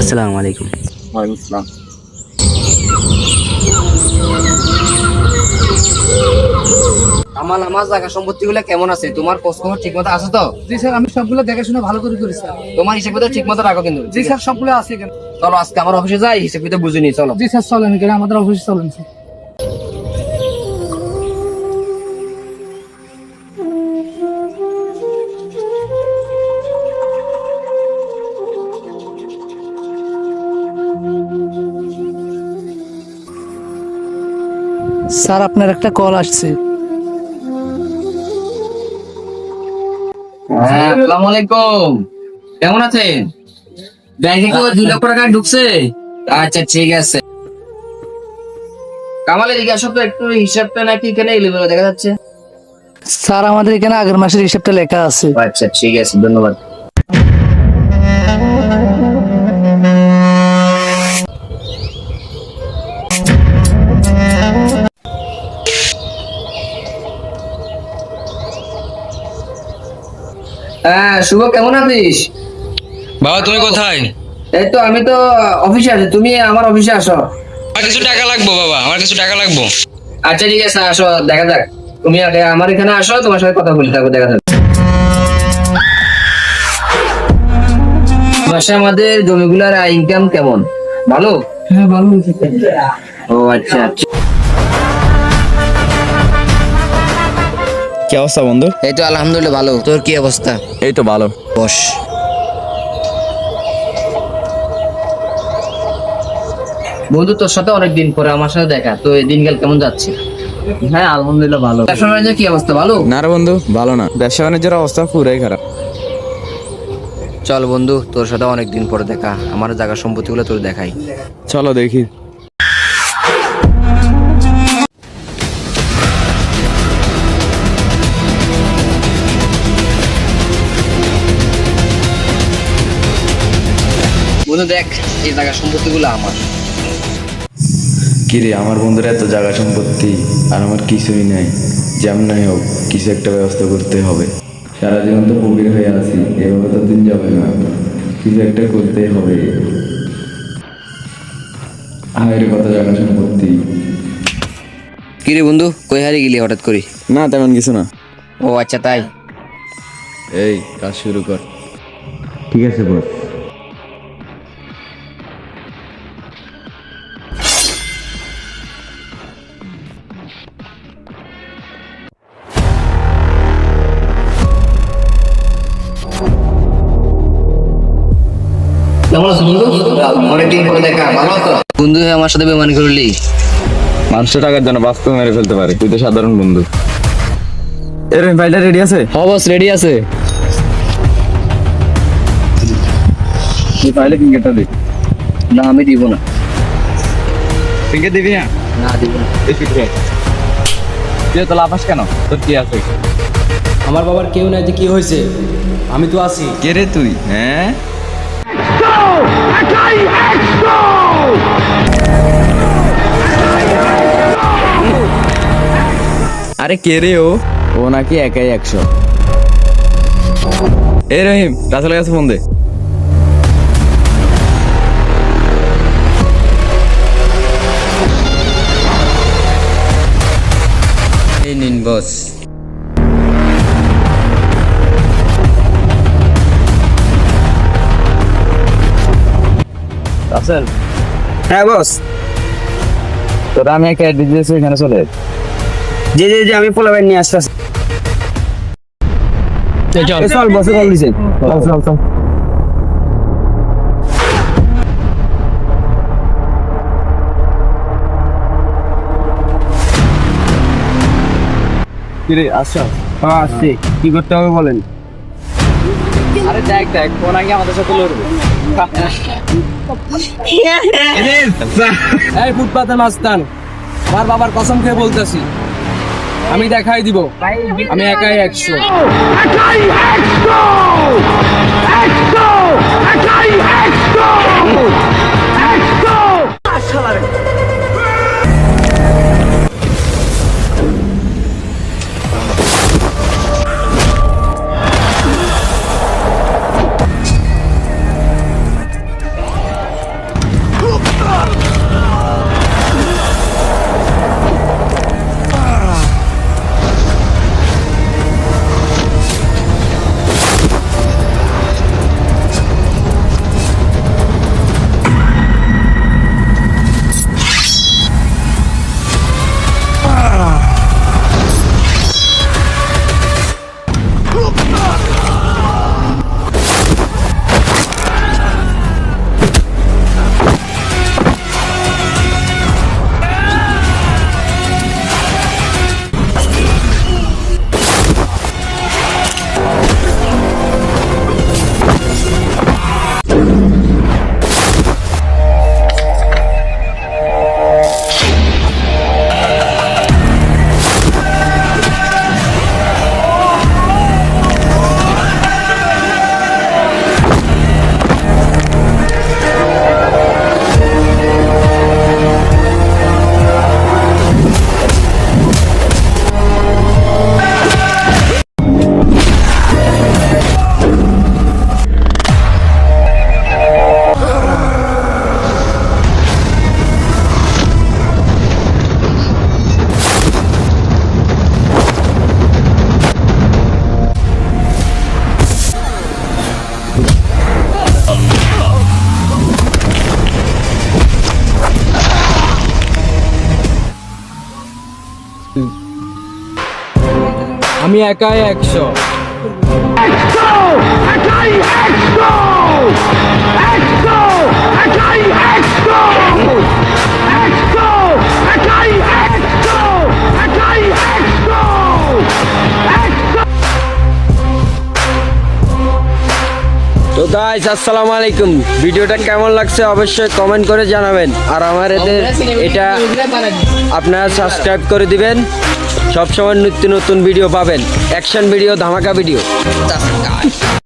আসসালামু আলাইকুম। ওয়ালাইকুম আসসালাম। আমার জায়গা সম্পত্তি গুলো কেমন আছে? তোমার খোঁজ খবর ঠিক মতো আছে তো? জি স্যার, আমি সবগুলো দেখাশোনা ভালো করে করি স্যার। তোমার হিসাব কিতাব ঠিক মতো রাখো কিন্তু। জি স্যার, সবগুলো আছে কেন? চলো আজকে আমার অফিসে যাই, হিসাব কিতাব বুঝে নি। চলো। জি স্যার, চলেন কেন, আমাদের অফিসে চলেন স্যার। স্যার, আপনার একটা কল আসছে। হ্যাঁ, আসসালামু আলাইকুম। কেমন আছেন? ব্যাংকে কি 2 লক্ষ টাকা ঢুকছে? আচ্ছা ঠিক আছে। কামালে দিকে আসো তো, একটু হিসাবটা নাকি এখানে এলোমেলো দেখা যাচ্ছে। স্যার, আমাদের এখানে আগের মাসের হিসাবটা লেখা আছে। আচ্ছা ঠিক আছে, ধন্যবাদ। হ্যাঁ শুভ, কেমন আছিস? বাবা তুমি কোথায়? এই তো আমি তো অফিসে আছি, তুমি আমার অফিসে আসো। আমার কিছু টাকা লাগবো বাবা, আমার কিছু টাকা লাগবো। আচ্ছা ঠিক আছে, আসো, দেখা যাক। তুমি আগে আমার এখানে আসো, তোমার সাথে কথা বলি, তারপর দেখা যাক। মাসে আমাদের জমিগুলার ইনকাম কেমন? ভালো? হ্যাঁ, ভালো। ও আচ্ছা আচ্ছা। কি অবস্থা বন্ধু? এই তো আলহামদুলিল্লাহ ভালো। তোর কি অবস্থা? এই তো ভালো। বস। বন্ধু, তোর সাথে অনেকদিন পরে আমার সাথে দেখা, তো এই দিনকাল কেমন যাচ্ছে? হ্যাঁ আলহামদুলিল্লাহ ভালো। ব্যবসা বাণিজ্যের কি অবস্থা? ভালো? না রে বন্ধু, ভালো না। ব্যবসা বাণিজ্যের অবস্থা পুরাই খারাপ। চল বন্ধু, তোর সাথে অনেকদিন পরে দেখা, আমার জায়গা সম্পত্তিগুলো তোর দেখাই। চলো দেখি। বন্ধু দেখ, এই জায়গা সম্পত্তিগুলো আমার। কিরে, আমার বন্ধুরা এত জায়গা সম্পত্তি আর আমার কিছুই নাই। যেমন হোক কিছু একটা ব্যবস্থা করতে হবে। সারা জীবন তো ফকির হয়ে আছি, এভাবে তো দিন যাবে না। কিছু একটা করতেই হবে। হায়ের কত জায়গা সম্পত্তি। কিরে বন্ধু, কই হারিয়ে গেলি হঠাৎ করে? না তেমন কিছু না। ও আচ্ছা তাই। এই কাজ শুরু কর। ঠিক আছে বস। কেমন আছো বন্ধু? অনেকদিন পরে দেখা, ভালো আছো? বন্ধু হয়ে আমার সাথে বেমানি করলি? মানুষের টাকার জন্য বাস্তব মেরে ফেলতে পারে, তুই তো সাধারণ বন্ধু। এর ফাইলটা রেডি আছে? হ্যাঁ বস, রেডি আছে। তুই ফাইলে ফিঙ্গারটা দে। না আমি দিব না। ফিঙ্গার দিবি না? না দিব না। এই ফিঙ্গার তুই তো লাফাস কেন? তোর কি আছে? আমার বাবার কেউ নাই, যে কি হয়েছে? আমি তো আছি। কে রে তুই? হ্যাঁ আরে কে রে ও? ও নাকি একাই 100। এই রহিম, রাসেলের কাছে ফোন দে। এই নিন বস। রাসেল, হ্যাঁ বস। তোরা আমি একটা অ্যাড্রেস দিয়েছি, এখানে চলে আয়। জি জি জি, আমি পোলাবেন নিয়ে আসতেছি। চল বসে কল দিছে। চল চল। কিরে আচ্ছা, হ্যাঁ আসছি। কি করতে হবে বলেন? আরে দেখ দেখ, কোন আগে আমাদের সাথে লড়বে। এই ফুটপাতের মাস্তান, আমার বাবার কসম খেয়ে বলতেছি, আমি দেখাই দিব আমি একাই 100। আমি একাই 100। তো গাইস আসসালামু আলাইকুম, ভিডিওটা কেমন লাগছে অবশ্যই কমেন্ট করে জানাবেন। আর আমার এটা আপনারা সাবস্ক্রাইব করে দিবেন, সবসময় নিত্য নতুন ভিডিও পাবেন, অ্যাকশন ভিডিও, ধামাকা ভিডিও।